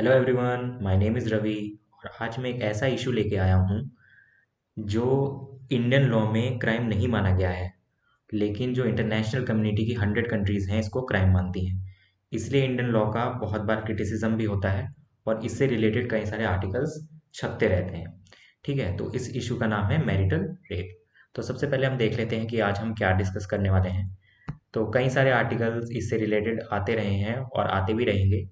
Hello everyone, my name is Ravi. और आज मैं एक ऐसा इशू लेके आया हूँ जो इंडियन लॉ में क्राइम नहीं माना गया है, लेकिन जो इंटरनेशनल कम्युनिटी की 100 कंट्रीज़ हैं इसको क्राइम मानती हैं। इसलिए इंडियन लॉ का बहुत बार क्रिटिसिज्म भी होता है और इससे रिलेटेड कई सारे आर्टिकल्स छपते रहते हैं। ठीक है, तो इस इशू का नाम है मैरिटल रेप। तो सबसे पहले हम देख लेते हैं कि आज हम क्या डिस्कस करने वाले हैं। तो कई सारे आर्टिकल्स इससे रिलेटेड आते रहे हैं और आते भी रहेंगे,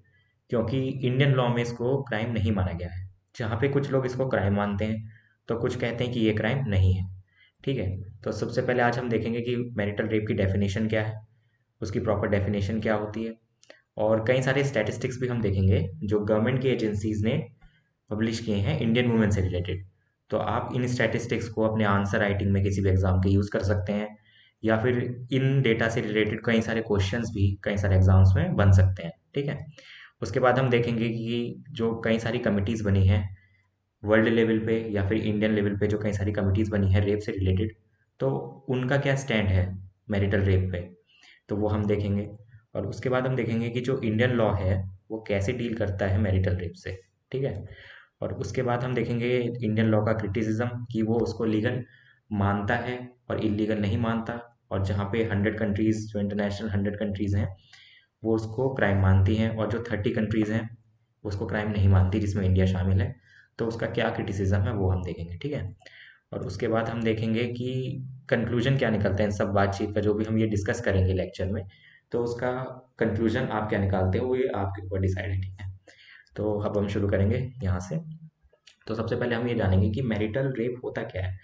क्योंकि इंडियन लॉ में इसको क्राइम नहीं माना गया है। जहाँ पे कुछ लोग इसको क्राइम मानते हैं तो कुछ कहते हैं कि ये क्राइम नहीं है। ठीक है, तो सबसे पहले आज हम देखेंगे कि मैरिटल रेप की डेफिनेशन क्या है, उसकी प्रॉपर डेफिनेशन क्या होती है, और कई सारे स्टैटिस्टिक्स भी हम देखेंगे जो गवर्नमेंट की एजेंसीज ने पब्लिश किए हैं इंडियन वुमेन से रिलेटेड। तो आप इन स्टैटिस्टिक्स को अपने आंसर राइटिंग में किसी भी एग्जाम के यूज़ कर सकते हैं, या फिर इन डेटा से रिलेटेड कई सारे क्वेश्चंस भी कई सारे एग्जाम्स में बन सकते हैं। ठीक है, उसके बाद हम देखेंगे कि जो कई सारी कमिटीज़ बनी हैं वर्ल्ड लेवल पे या फिर इंडियन लेवल पे, जो कई सारी कमिटीज़ बनी है रेप से रिलेटेड, तो उनका क्या स्टैंड है मैरिटल रेप पे, तो वो हम देखेंगे। और उसके बाद हम देखेंगे कि जो इंडियन लॉ है वो कैसे डील करता है मैरिटल रेप से। ठीक है, और उसके बाद हम देखेंगे इंडियन लॉ का क्रिटिसिज्म कि वो उसको लीगल मानता है और इलीगल नहीं मानता, और जहाँ पे 100 कंट्रीज़, जो इंटरनेशनल 100 कंट्रीज़ हैं, वो उसको क्राइम मानती हैं, और जो 30 कंट्रीज़ हैं वो उसको क्राइम नहीं मानती, जिसमें इंडिया शामिल है। तो उसका क्या क्रिटिसिज्म है वो हम देखेंगे। ठीक है, और उसके बाद हम देखेंगे कि कंक्लूजन क्या निकलता है इन सब बातचीत का, जो भी हम ये डिस्कस करेंगे लेक्चर में। तो उसका कंक्लूजन आप क्या निकालते हो वो ये आपके ऊपर डिसाइड है। ठीक है, तो अब हम शुरू करेंगे यहाँ से। तो सबसे पहले हम ये जानेंगे कि मैरिटल रेप होता क्या है।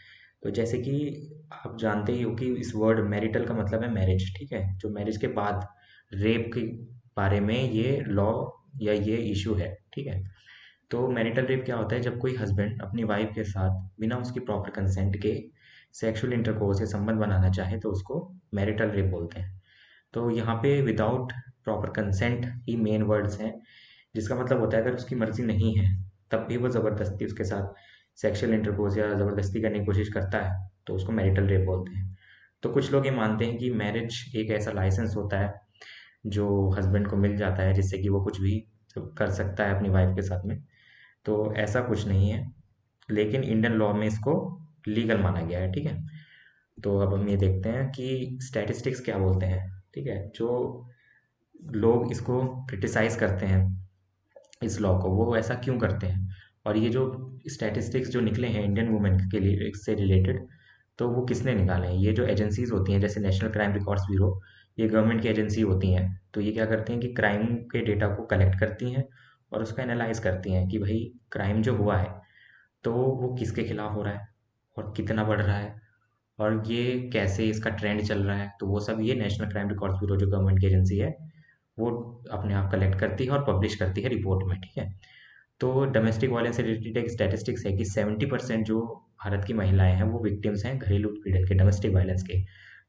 तो जैसे कि आप जानते ही हो कि इस वर्ड मैरिटल का मतलब है मैरिज। ठीक है, जो मैरिज के बाद रेप के बारे में ये लॉ या ये इशू है। ठीक है, तो मैरिटल रेप क्या होता है, जब कोई हस्बैंड अपनी वाइफ के साथ बिना उसकी प्रॉपर कंसेंट के सेक्सुअल इंटरकोर्स या संबंध बनाना चाहे तो उसको मैरिटल रेप बोलते हैं। तो यहाँ पे विदाउट प्रॉपर कंसेंट ही मेन वर्ड्स हैं, जिसका मतलब होता है अगर उसकी मर्जी नहीं है तब भी वो ज़बरदस्ती उसके साथ सेक्सुअल इंटरकोर्स या ज़बरदस्ती करने की कोशिश करता है तो उसको मैरिटल रेप बोलते हैं। तो कुछ लोग ये मानते हैं कि मैरिज एक ऐसा लाइसेंस होता है जो हस्बैंड को मिल जाता है, जिससे कि वो कुछ भी कर सकता है अपनी वाइफ के साथ में। तो ऐसा कुछ नहीं है, लेकिन इंडियन लॉ में इसको लीगल माना गया है। ठीक है, तो अब हम ये देखते हैं कि स्टैटिस्टिक्स क्या बोलते हैं। ठीक है, जो लोग इसको क्रिटिसाइज करते हैं इस लॉ को, वो ऐसा क्यों करते हैं, और ये जो स्टैटिस्टिक्स जो निकले हैं इंडियन वुमेन के लिए से रिलेटेड, तो वो किसने निकाले हैं। ये जो एजेंसीज होती हैं जैसे नेशनल क्राइम रिकॉर्ड्स ब्यूरो, ये गवर्नमेंट की एजेंसी होती हैं। तो ये क्या करती हैं कि क्राइम के डेटा को कलेक्ट करती हैं और उसका एनालाइज करती हैं कि भाई क्राइम जो हुआ है तो वो किसके खिलाफ हो रहा है और कितना बढ़ रहा है, और ये कैसे इसका ट्रेंड चल रहा है। तो वो सब ये नेशनल क्राइम रिकॉर्ड्स ब्यूरो जो गवर्नमेंट की एजेंसी है वो अपने आप कलेक्ट करती है और पब्लिश करती है रिपोर्ट में। ठीक है, तो डोमेस्टिक वायलेंस से रिलेटेड एक स्टैटिस्टिक्स है कि 70% जो भारत की महिलाएं हैं वो विक्टिम्स हैं घरेलू उत्पीड़न के, डोमेस्टिक वायलेंस के।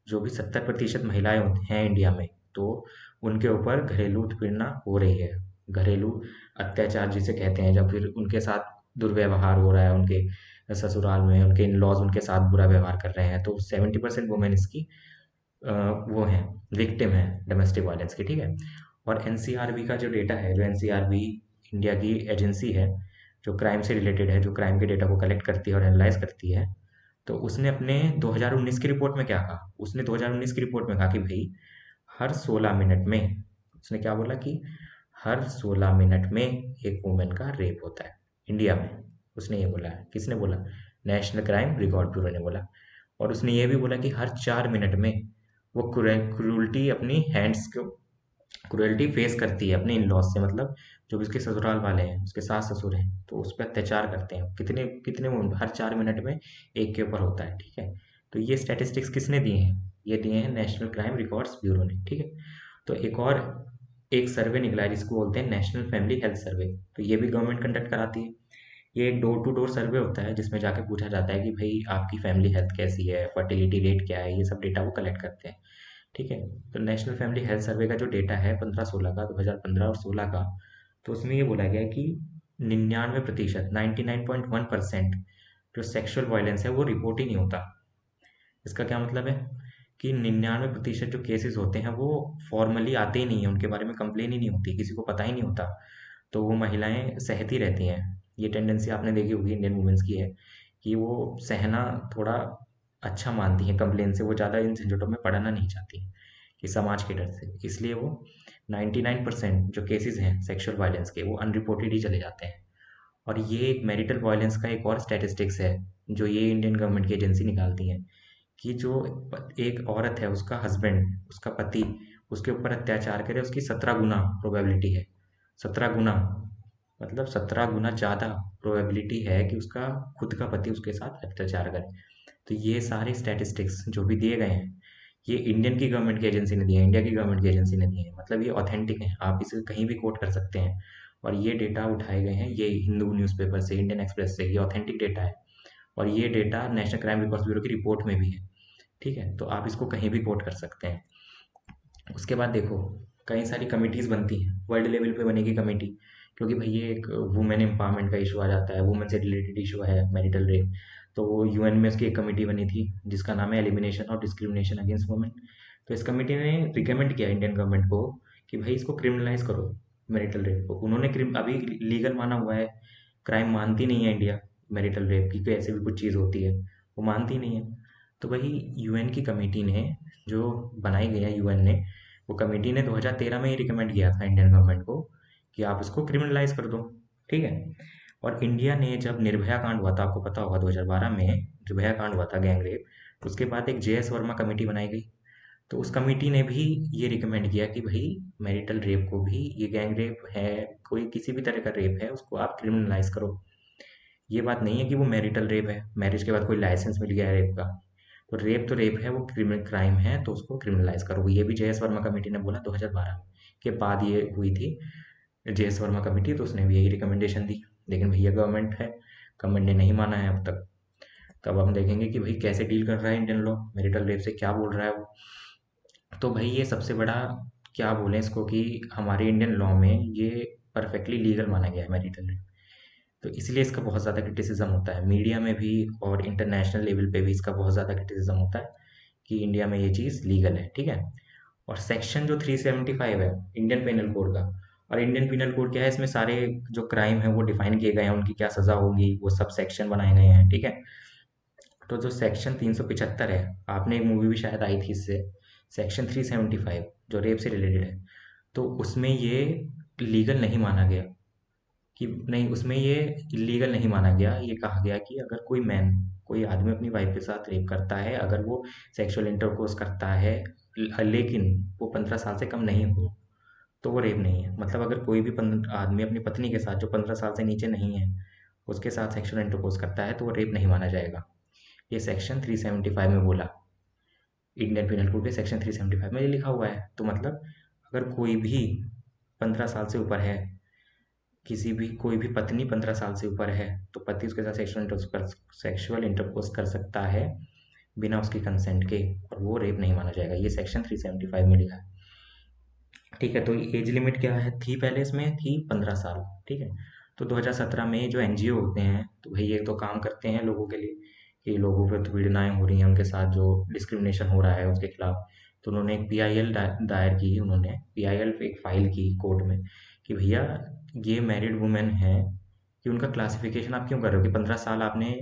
जो भी 70% महिलाएं हैं इंडिया में, तो उनके ऊपर घरेलू उत्पीड़ना हो रही है, घरेलू अत्याचार जिसे कहते हैं, जब फिर उनके साथ दुर्व्यवहार हो रहा है, उनके ससुराल में उनके इन लॉज उनके साथ बुरा व्यवहार कर रहे हैं। तो 70% वुमेन इसकी वो हैं, विक्टिम हैं डोमेस्टिक वायलेंस की। ठीक है, और एनसीआरबी का जो डेटा है, जो एनसीआरबी इंडिया की एजेंसी है जो क्राइम से रिलेटेड है, जो क्राइम के डेटा को कलेक्ट करती है और एनालाइज करती है, तो उसने अपने 2019 की रिपोर्ट में क्या कहा। उसने 2019 की रिपोर्ट में कहा कि भाई हर 16 मिनट में, उसने क्या बोला कि हर 16 मिनट में एक वुमेन का रेप होता है इंडिया में। उसने ये बोला है, किसने बोला, नेशनल क्राइम रिकॉर्ड ब्यूरो ने बोला। और उसने ये भी बोला कि हर 4 मिनट में वो क्रूरल्टी अपनी हैंड्स को क्रूरल्टी फेस करती है अपने इन लॉज से, मतलब जो भी उसके ससुराल वाले हैं, उसके सास ससुर हैं, तो उस पर अत्याचार करते हैं। कितने कितने हर 4 मिनट में एक के ऊपर होता है। ठीक है, तो ये स्टैटिस्टिक्स किसने दिए हैं, ये दिए हैं नेशनल क्राइम रिकॉर्ड्स ब्यूरो ने। ठीक है, तो एक सर्वे निकला है जिसको बोलते हैं नेशनल फैमिली हेल्थ सर्वे। तो ये भी गवर्नमेंट कंडक्ट कराती है। ये एक डोर टू डोर सर्वे होता है जिसमें जाके पूछा जाता है कि भाई आपकी फैमिली हेल्थ कैसी है, फर्टिलिटी रेट क्या है, ये सब डेटा वो कलेक्ट करते हैं। ठीक है, तो नेशनल फैमिली हेल्थ सर्वे का जो डेटा है 15-16 का, 2015 और 16 का, तो उसमें ये बोला गया है कि 99%, 99.1% जो सेक्सुअल वायलेंस है वो रिपोर्ट ही नहीं होता। इसका क्या मतलब है कि 99% जो केसेस होते हैं वो फॉर्मली आते ही नहीं है, उनके बारे में कंप्लेन ही नहीं होती, किसी को पता ही नहीं होता। तो वो महिलाएं सहती रहती हैं। ये टेंडेंसी आपने देखी होगी इंडियन वुमेन्स की है कि वो सहना थोड़ा अच्छा मानती हैं कंप्लेन से, वो ज़्यादा इन झंझटों में पड़ना नहीं चाहती कि समाज के डर से, इसलिए वो 99% जो केसेस हैं सेक्सुअल वायलेंस के वो अनरिपोर्टेड ही चले जाते हैं। और ये एक मैरिटल वायलेंस का एक और स्टैटिस्टिक्स है जो ये इंडियन गवर्नमेंट की एजेंसी निकालती है कि जो एक औरत है उसका हस्बैंड, उसका पति उसके ऊपर अत्याचार करे, उसकी 17 गुना प्रोबेबिलिटी है। 17 गुना मतलब 17 गुना ज़्यादा प्रोबेबिलिटी है कि उसका खुद का पति उसके साथ अत्याचार करे। तो ये सारे स्टैटिस्टिक्स जो भी दिए गए हैं ये इंडियन की गवर्नमेंट की एजेंसी ने दिए हैं, इंडिया की गवर्नमेंट की एजेंसी ने दिए हैं, मतलब ये ऑथेंटिक हैं, आप इसे कहीं भी कोट कर सकते हैं। और ये डेटा उठाए गए हैं ये हिंदू न्यूज़पेपर से, इंडियन एक्सप्रेस से, ये ऑथेंटिक डेटा है। और ये data national crime records bureau की रिपोर्ट में भी है। ठीक है, तो आप इसको कहीं भी कोट कर सकते हैं। उसके बाद देखो कई सारी कमिटीज़ बनती हैं, वर्ल्ड लेवल पे बनेगी कमेटी, क्योंकि भाई ये एक वुमेन एम्पावरमेंट का इशू आ जाता है, वुमेन से रिलेटेड इशू है मैरिटल रेप। तो वो यूएन में उसकी एक कमेटी बनी थी जिसका नाम है elimination of discrimination against women. तो इस कमेटी ने रिकमेंड किया इंडियन गवर्नमेंट को कि भाई इसको क्रिमिनलाइज करो, मैरिटल रेप को। उन्होंने अभी लीगल माना हुआ है, क्राइम मानती नहीं है इंडिया मैरिटल रेप की, कोई ऐसी भी कुछ चीज़ होती है वो मानती नहीं है। तो वही यूएन की कमेटी ने जो बनाई गई है, यूएन ने, वो कमेटी ने 2013 में ही रिकमेंड किया था इंडियन गवर्नमेंट को कि आप इसको क्रिमिनलाइज कर दो। ठीक है, और इंडिया ने जब निर्भया कांड हुआ था, आपको पता होगा 2012 में निर्भया कांड हुआ था, गैंग रेप, उसके बाद एक जेएस वर्मा कमेटी बनाई गई। तो उस कमेटी ने भी ये रिकमेंड किया कि भाई मैरिटल रेप को भी, ये गैंग रेप है, कोई किसी भी तरह का रेप है, उसको आप क्रिमिनलाइज करो। ये बात नहीं है कि वो मैरिटल रेप है, मैरिज के बाद कोई लाइसेंस मिल गया है रेप का। तो रेप है, वो क्रिमिनल क्राइम है, तो उसको क्रिमिनलाइज करो। ये भी जेएस वर्मा कमेटी ने बोला 2012 के बाद ये हुई थी जेएस वर्मा कमेटी, तो उसने भी यही रिकमेंडेशन दी। लेकिन भैया गवर्नमेंट है, गवर्नमेंट ने नहीं माना है अब तक। तो अब हम देखेंगे कि भाई कैसे डील कर रहा है इंडियन लॉ मैरिटल रेप से, क्या बोल रहा है वो। तो भाई ये सबसे बड़ा, क्या बोलें इसको, कि हमारे इंडियन लॉ में ये परफेक्टली लीगल माना गया है मैरिटल रेप। तो इसलिए इसका बहुत ज़्यादा क्रिटिसिज्म होता है मीडिया में भी, और इंटरनेशनल लेवल पे भी इसका बहुत ज़्यादा क्रिटिसिज्म होता है कि इंडिया में ये चीज़ लीगल है। ठीक है, और सेक्शन जो 375 है इंडियन पेनल कोड का, और इंडियन पेनल कोड क्या है, इसमें सारे जो क्राइम है वो डिफाइन किए गए हैं, उनकी क्या सज़ा होगी वो सब सेक्शन बनाए गए हैं। ठीक है, तो जो सेक्शन 375 है, आपने एक मूवी भी शायद आई थी इससे, सेक्शन 375 जो रेप से रिलेटेड है, तो उसमें ये लीगल नहीं माना गया कि नहीं, उसमें ये इलीगल नहीं माना गया। ये कहा गया कि अगर कोई आदमी अपनी वाइफ के साथ रेप करता है, अगर वो सेक्सुअल इंटरकोर्स करता है, लेकिन वो 15 साल से कम नहीं हो, तो वो रेप नहीं है। मतलब अगर कोई भी आदमी अपनी पत्नी के साथ जो 15 साल से नीचे नहीं है उसके साथ सेक्सुअल इंटरकोर्स करता है तो वो रेप नहीं माना जाएगा। ये सेक्शन 375 में बोला, इंडियन पिनल कोड के सेक्शन 375 में ये लिखा हुआ है। तो मतलब अगर कोई भी 15 साल से ऊपर है, किसी भी कोई भी पत्नी 15 साल से ऊपर है, तो पति उसके साथ सेक्सुअल इंटरकोर्स कर सकता है बिना उसकी कंसेंट के, और वो रेप नहीं माना जाएगा। ये सेक्शन 375 में लिखा है। ठीक है, तो एज लिमिट क्या है थी, पहले इसमें थी 15 साल। ठीक है, तो 2017 में जो एनजीओ होते हैं, तो भाई ये तो काम करते हैं लोगों के लिए कि लोगों पर पीड़नाएं हो रही हैं, उनके साथ जो डिस्क्रिमिनेशन हो रहा है उसके खिलाफ, तो उन्होंने एक पीआईएल दायर की, उन्होंने पीआईएल एक फाइल की कोर्ट में कि भैया ये मैरिड वुमेन है, कि उनका क्लासिफिकेशन आप क्यों कर रहे हो कि 15 साल आपने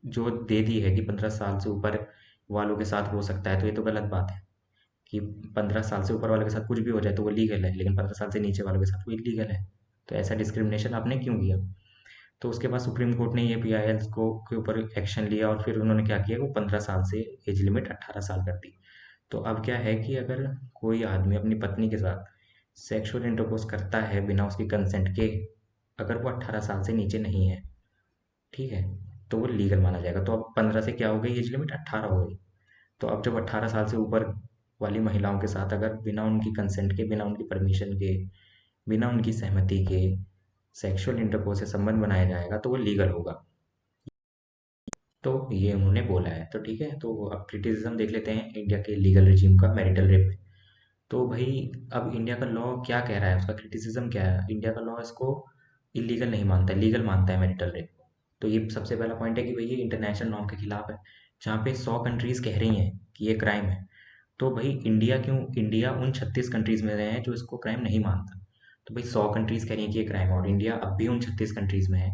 जो दे दी है कि 15 साल से ऊपर वालों के साथ हो सकता है, तो ये तो गलत बात है कि 15 साल से ऊपर वाले के साथ कुछ भी हो जाए तो वो लीगल है, लेकिन 15 साल से नीचे वालों के साथ वो इलीगल है। तो ऐसा डिस्क्रिमिनेशन आपने क्यों किया। तो उसके बाद सुप्रीम कोर्ट ने ये पीआईएल को के ऊपर एक्शन लिया, और फिर उन्होंने क्या किया, वो 15 साल से एज लिमिट 18 साल कर दी। तो अब क्या है कि अगर कोई आदमी अपनी पत्नी के साथ सेक्सुअल इंटरकोर्स करता है बिना उसकी कंसेंट के, अगर वो 18 साल से नीचे नहीं है, ठीक है, तो वो लीगल माना जाएगा। तो अब 15 से क्या हो गई एज लिमिट, 18 हो गई। तो अब जब 18 साल से ऊपर वाली महिलाओं के साथ अगर बिना उनकी कंसेंट के, बिना उनकी परमिशन के, बिना उनकी सहमति के सेक्सुअल इंटरकोर्स से संबंध बनाया जाएगा तो वो लीगल होगा। तो ये उन्होंने बोला है। तो ठीक है, तो अब क्रिटिसिज्म देख लेते हैं इंडिया के लीगल रिजीम का मैरिटल रेप में। तो भाई अब इंडिया का लॉ क्या कह रहा है, उसका क्रिटिसिज्म क्या है। इंडिया का लॉ इसको इलीगल नहीं मानता है, लीगल मानता है मैरिटल रेप को। तो ये सबसे पहला पॉइंट है कि भाई ये इंटरनेशनल नॉर्म के खिलाफ है। जहाँ पे 100 कंट्रीज कह रही हैं कि ये क्राइम है, तो भाई इंडिया उन 36 कंट्रीज में रहे हैं जो इसको क्राइम नहीं मानता। तो भाई 100 कंट्रीज़ कह रही हैं कि ये क्राइम है, और इंडिया अब भी उन 36 कंट्रीज़ में है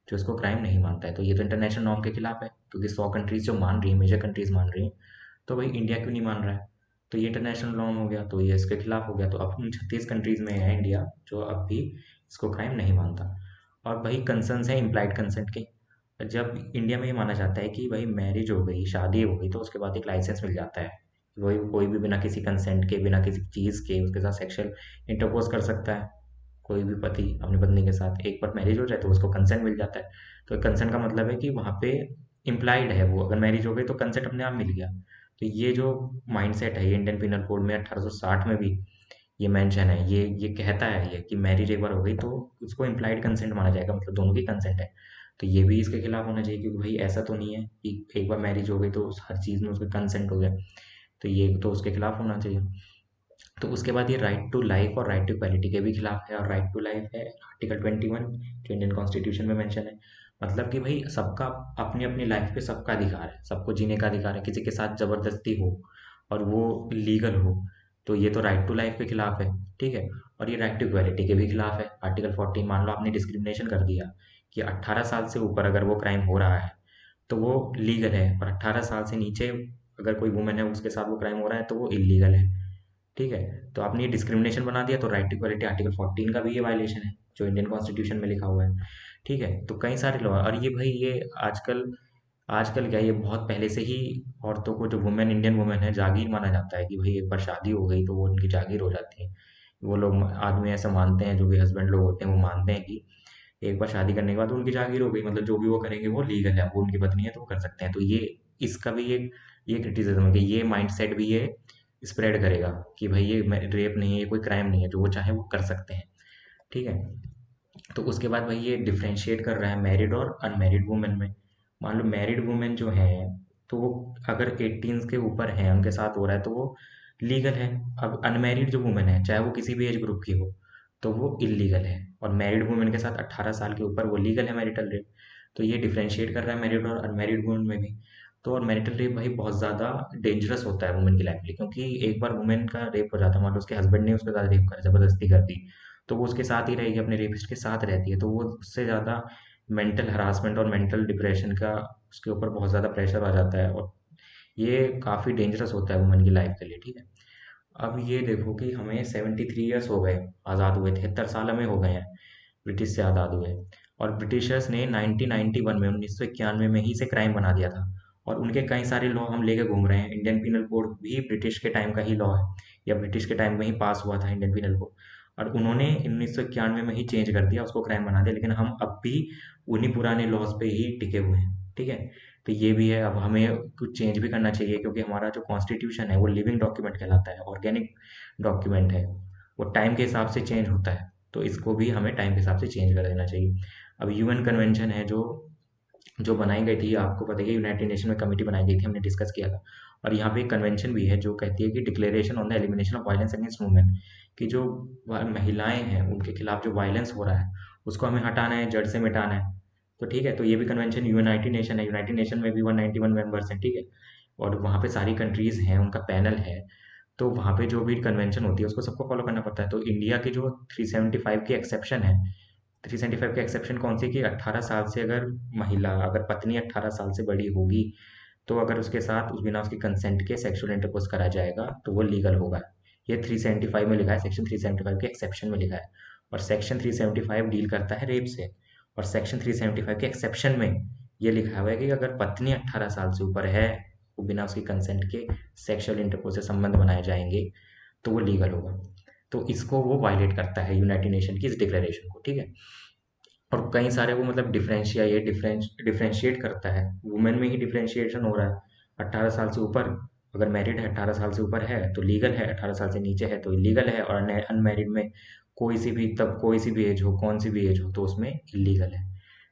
जो इसको क्राइम नहीं मानता है। तो ये तो इंटरनेशनल नॉर्म के खिलाफ है, क्योंकि 100 कंट्रीज़ जो मान रही है, मेजर कंट्रीज़ मान रही हैं, तो भाई इंडिया क्यों नहीं मान रहा है? तो ये इंटरनेशनल नॉर्म हो गया, तो ये इसके खिलाफ हो गया। तो अब उन 36 कंट्रीज़ में है इंडिया जो अब भी इसको क्राइम नहीं मानता। और भाई कंसर्न्स हैं इम्प्लाइड कंसेंट के। जब इंडिया में ये माना जाता है कि भाई मैरिज हो गई, शादी हो गई, तो उसके बाद एक लाइसेंस मिल जाता है, वही कोई भी बिना किसी कंसेंट के, बिना किसी चीज़ के उसके साथ सेक्सुअल इंटरकोर्स कर सकता है। कोई भी पति अपनी पत्नी के साथ एक बार मैरिज हो जाए तो उसको कंसेंट मिल जाता है। तो कंसेंट का मतलब है कि वहाँ पे इम्प्लाइड है वो, अगर मैरिज हो गई तो कंसेंट अपने आप मिल गया। तो ये जो माइंडसेट है, ये इंडियन पिनल कोड में 1860 में भी ये मेंशन है, ये कहता है ये कि मैरिज एक बार हो गई तो उसको इम्प्लाइड कंसेंट माना जाएगा, मतलब दोनों की कंसेंट है। तो ये भी इसके खिलाफ होना चाहिए, क्योंकि भाई ऐसा तो नहीं है कि एक बार मैरिज हो गई तो हर चीज़ में उसका कंसेंट हो गया। तो ये तो उसके खिलाफ होना चाहिए। तो उसके बाद ये राइट टू लाइफ और राइट टू इक्वालिटी के भी खिलाफ है। और राइट टू लाइफ है आर्टिकल 21 जो इंडियन कॉन्स्टिट्यूशन में मेंशन है। मतलब कि भाई सबका अपनी अपनी लाइफ पे सबका अधिकार है, सबको जीने का अधिकार है, किसी के साथ ज़बरदस्ती हो और वो लीगल हो तो ये तो राइट टू लाइफ के खिलाफ है। ठीक है। और ये राइट टू इक्वालिटी के भी खिलाफ है। आर्टिकल 14, मान लो आपने डिस्क्रिमिनेशन कर दिया कि 18 साल से ऊपर अगर वो क्राइम हो रहा है तो वो लीगल है, और 18 साल से नीचे अगर कोई वुमेन है उसके साथ वो क्राइम हो रहा है तो वो इलीगल है। ठीक है। तो आपने ये डिस्क्रिमिनेशन बना दिया, तो राइट टू इक्वालिटी आर्टिकल 14 का भी ये वायलेशन है जो इंडियन कॉन्स्टिट्यूशन में लिखा हुआ है। ठीक है। तो कई सारे लॉ, और ये भाई ये आजकल आजकल क्या, ये बहुत पहले से ही औरतों को, जो वुमेन, इंडियन वुमेन है, जागीर माना जाता है कि भाई एक बार शादी हो गई तो वो उनकी जागीर हो जाती है। वो लोग, आदमी ऐसा मानते हैं, जो भी हस्बैंड लोग होते हैं वो मानते हैं कि एक बार शादी करने के बाद उनकी जागीर हो गई, मतलब जो भी वो करेंगे वो लीगल है, वो उनकी पत्नी है तो वो कर सकते हैं। तो ये इसका भी एक ये क्रिटिसिज्म है कि ये माइंडसेट भी ये स्प्रेड करेगा कि भाई ये रेप नहीं है, ये कोई क्राइम नहीं है, जो वो चाहे वो कर सकते हैं। ठीक है। तो उसके बाद भाई ये डिफरेंशिएट कर रहा है मैरिड और अनमैरिड वुमेन में। मान लो मैरिड वुमेन जो है, तो वो अगर 18 के ऊपर हैं, उनके साथ हो रहा है तो वो लीगल है। अब अनमैरिड जो वुमेन है, चाहे वो किसी भी एज ग्रुप की हो, तो वो इलीगल है। और मैरिड वुमेन के साथ 18 साल के ऊपर वो लीगल है मैरिटल रेप। तो ये डिफरेंशिएट कर रहा है मैरिड और अनमैरिड वुमेन में भी। तो और मैरिटल रेप भाई बहुत ज़्यादा डेंजरस होता है वुमेन की लाइफ के लिए, क्योंकि एक बार वुमेन का रेप हो जाता है, मान लो उसके हस्बैंड ने उसके साथ रेप कर, ज़बरदस्ती कर दी, तो वो उसके साथ ही रहेगी, अपने रेपिस्ट के साथ रहती है, तो वो उससे ज़्यादा मेंटल हरासमेंट और मेंटल डिप्रेशन का उसके ऊपर बहुत ज़्यादा प्रेशर आ जाता है, और ये काफ़ी डेंजरस होता है वुमेन की लाइफ के लिए। ठीक है। अब ये देखो कि हमें 73 ईयर्स हो गए आज़ाद हुए, 73 साल हमें हो गए हैं ब्रिटिश से आज़ाद हुए। और ब्रिटिशर्स ने 1991 में, 1991 में ही से क्राइम बना दिया था। और उनके कई सारे लॉ हम लेके घूम रहे हैं। इंडियन पिनल कोड भी ब्रिटिश के टाइम का ही लॉ है, या ब्रिटिश के टाइम में ही पास हुआ था इंडियन पिनल कोड। और उन्होंने 1991 में ही चेंज कर दिया, उसको क्राइम बना दिया, लेकिन हम अब भी उन्हीं पुराने लॉज पे ही टिके हुए हैं। ठीक है। तो ये भी है, अब हमें कुछ चेंज भी करना चाहिए, क्योंकि हमारा जो कॉन्स्टिट्यूशन है वो लिविंग डॉक्यूमेंट कहलाता है, ऑर्गेनिक डॉक्यूमेंट है, वो टाइम के हिसाब से चेंज होता है। तो इसको भी हमें टाइम के हिसाब से चेंज कर देना चाहिए। अब यूएन कन्वेंशन है जो जो बनाई गई थी, आपको पता है कि यूनाइटेड नेशन में कमेटी बनाई गई थी, हमने डिस्कस किया था। और यहाँ पे एक कन्वेंशन भी है जो कहती है कि declaration on the elimination of violence against women, कि जो महिलाएं हैं उनके खिलाफ जो वायलेंस हो रहा है उसको हमें हटाना है, जड़ से मिटाना है। तो ठीक है। तो ये भी कन्वेंशन यूनाइटेड नेशन है, यूनाइटेड नेशन में भी 191 मेंबर्स हैं। ठीक है। और वहाँ पे सारी कंट्रीज़ हैं, उनका पैनल है। तो वहाँ पे जो भी कन्वेंशन होती है उसको सबको फॉलो करना पड़ता है। तो इंडिया की जो 375 की एक्सेप्शन है, 375 की एक्सेप्शन कौन सी, कि 18 साल से अगर महिला, अगर पत्नी 18 साल से बड़ी होगी तो अगर उसके साथ उस बिना उसके कंसेंट के सेक्सुअल इंटरकोर्स करा जाएगा तो वो लीगल होगा। ये 375 में लिखा है, सेक्शन 375 के एक्सेप्शन में लिखा है। और सेक्शन 375 डील करता है रेप से। और सेक्शन 375 के एक्सेप्शन में ये लिखा हुआ है कि अगर पत्नी 18 साल से ऊपर है, वो बिना उसके कंसेंट के सेक्सुअल इंटरकोर्स से संबंध बनाए जाएंगे तो वो लीगल होगा। तो इसको वो वायलेट करता है यूनाइटेड नेशन की इस डिक्लेरेशन को। ठीक है। और कई सारे वो मतलब डिफरेंशिएट करता है, वुमेन में ही डिफरेंशिएशन हो रहा है। 18 साल से ऊपर अगर मैरिड है, 18 साल से ऊपर है तो लीगल है, 18 साल से नीचे है तो इलीगल है, और अनमैरिड में कोई सी भी, तब कोई सी भी एज हो, कौन सी भी एज हो, तो उसमें इलीगल है।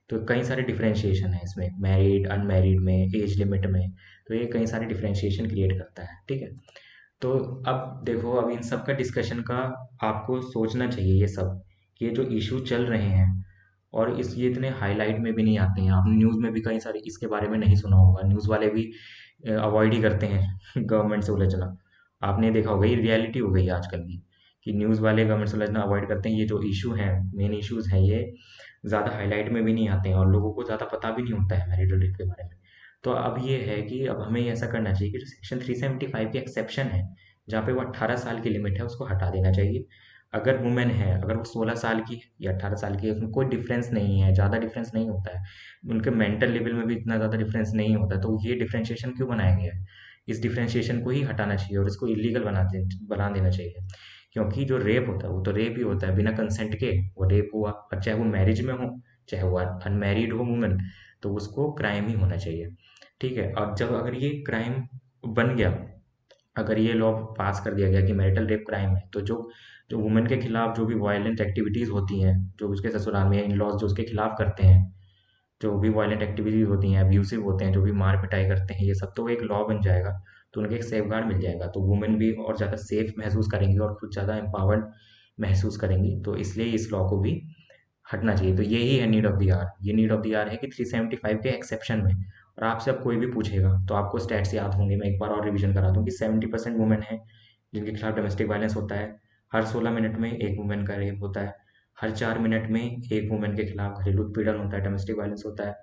तो कई सारे डिफरेंशिएशन है इसमें, मैरिड अनमैरिड में, एज लिमिट में। तो ये कई सारे डिफरेंशिएशन क्रिएट करता है। ठीक है। तो अब देखो, अब इन सब का डिस्कशन का आपको सोचना चाहिए ये सब, कि ये जो इशू चल रहे हैं, और इस ये इतने हाईलाइट में भी नहीं आते हैं, आपने न्यूज़ में भी कई सारे इसके बारे में नहीं सुना होगा, न्यूज़ वाले भी अवॉइड ही करते हैं गवर्नमेंट से उलझना। आपने देखा होगा, ये रियलिटी हो गई है आजकल की, कि न्यूज़ वाले गवर्नमेंट से लड़ना अवॉइड करते हैं। ये जो इशू हैं, मेन इश्यूज़ हैं, ये ज़्यादा हाईलाइट में भी नहीं आते हैं और लोगों को ज़्यादा पता भी नहीं होता है मैरिटल रेप के बारे में। तो अब ये है कि अब हमें ऐसा करना चाहिए कि जो सेक्शन 375 के एक्सेप्शन है, जहाँ पे वो 18 साल की लिमिट है, उसको हटा देना चाहिए। अगर वुमेन है, अगर वो 16 साल की है या 18 साल की है, उसमें कोई डिफरेंस नहीं है, ज़्यादा डिफरेंस नहीं होता है, उनके मेंटल लेवल में भी इतना ज़्यादा डिफरेंस नहीं होता है, तो ये डिफरेंशिएशन क्यों बनाया गया है? इस डिफरेंशिएशन को ही हटाना चाहिए और इसको इलीगल बना देना चाहिए। क्योंकि जो रेप होता है वो तो रेप ही होता है, बिना कंसेंट के वो रेप हुआ, और चाहे वो मैरिज में हो, चाहे वो अनमैरिड हो वुमेन, तो उसको क्राइम ही होना चाहिए। ठीक है, और जब अगर ये क्राइम बन गया, अगर ये लॉ पास कर दिया गया कि मैरिटल रेप क्राइम है, तो जो जो वुमेन के खिलाफ जो भी वायलेंट एक्टिविटीज़ होती हैं, जो उसके ससुराल में इन लॉज जो उसके खिलाफ करते हैं, जो भी वायलेंट एक्टिविटीज़ होती हैं, अब्यूसिव होते हैं, जो भी मार पिटाई करते हैं, ये सब तो एक लॉ बन जाएगा, तो उनके एक सेफगार्ड मिल जाएगा, तो वुमेन भी और ज़्यादा सेफ महसूस करेंगी और खुद ज़्यादा एम्पावर्ड महसूस करेंगी। तो इसलिए इस लॉ को भी हटना चाहिए। तो यही है नीड ऑफ द आवर। ये नीड ऑफ द आवर है कि 375 के एक्सेप्शन में, और आपसे अब कोई भी पूछेगा तो आपको स्टैट्स याद होंगे। मैं एक बार और रिवीजन करा दूं कि 70% वुमेन हैं जिनके खिलाफ डोमेस्टिक वायलेंस होता है। हर 16 मिनट में एक वुमेन का रेप होता है। हर 4 मिनट में एक वुमेन के खिलाफ घरेलू उत्पीड़न होता है, डोमेस्टिक वायलेंस होता है।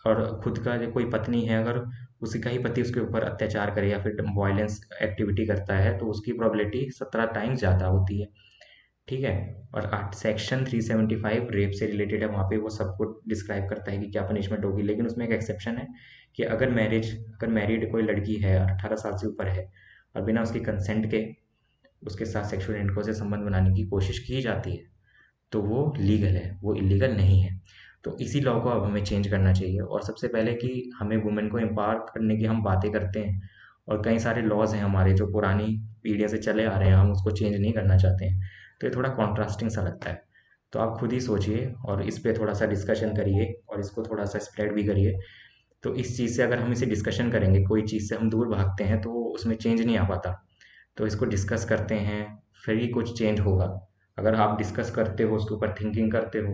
और खुद का जो कोई पत्नी है, अगर उसी का ही पति उसके ऊपर अत्याचार करे या फिर वायलेंस एक्टिविटी करता है, तो उसकी प्रोबेबिलिटी 17 टाइम्स ज़्यादा होती है। ठीक है। और सेक्शन 375 रेप से रिलेटेड है, वहाँ पे वो सब कुछ डिस्क्राइब करता है कि क्या पनिशमेंट होगी, लेकिन उसमें एक एक्सेप्शन है कि अगर मैरिड कोई लड़की है, 18 साल से ऊपर है, और बिना उसकी कंसेंट के उसके साथ सेक्सुअल इंटरकोर्स से संबंध बनाने की कोशिश की जाती है, तो वो लीगल है, वो इलीगल नहीं है। तो इसी लॉ को अब हमें चेंज करना चाहिए। और सबसे पहले कि हमें वुमेन को एम्पावर करने की हम बातें करते हैं, और कई सारे लॉज हैं हमारे जो पुरानी पीढ़ियों से चले आ रहे हैं, हम उसको चेंज नहीं करना चाहते हैं, तो ये थोड़ा कॉन्ट्रास्टिंग सा लगता है। तो आप खुद ही सोचिए और इस पे थोड़ा सा डिस्कशन करिए और इसको थोड़ा सा स्प्रेड भी करिए। तो इस चीज़ से अगर हम इसे डिस्कशन करेंगे, कोई चीज़ से हम दूर भागते हैं तो उसमें चेंज नहीं आ पाता। तो इसको डिस्कस करते हैं, फिर ही कुछ चेंज होगा। अगर आप डिस्कस करते हो, उसके ऊपर थिंकिंग करते हो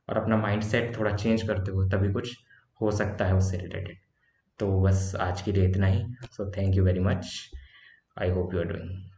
और अपना माइंडसेट थोड़ा चेंज करते हो, तभी कुछ हो सकता है उससे रिलेटेड। तो बस आज के लिए इतना ही। So thank you very much. I hope you are doing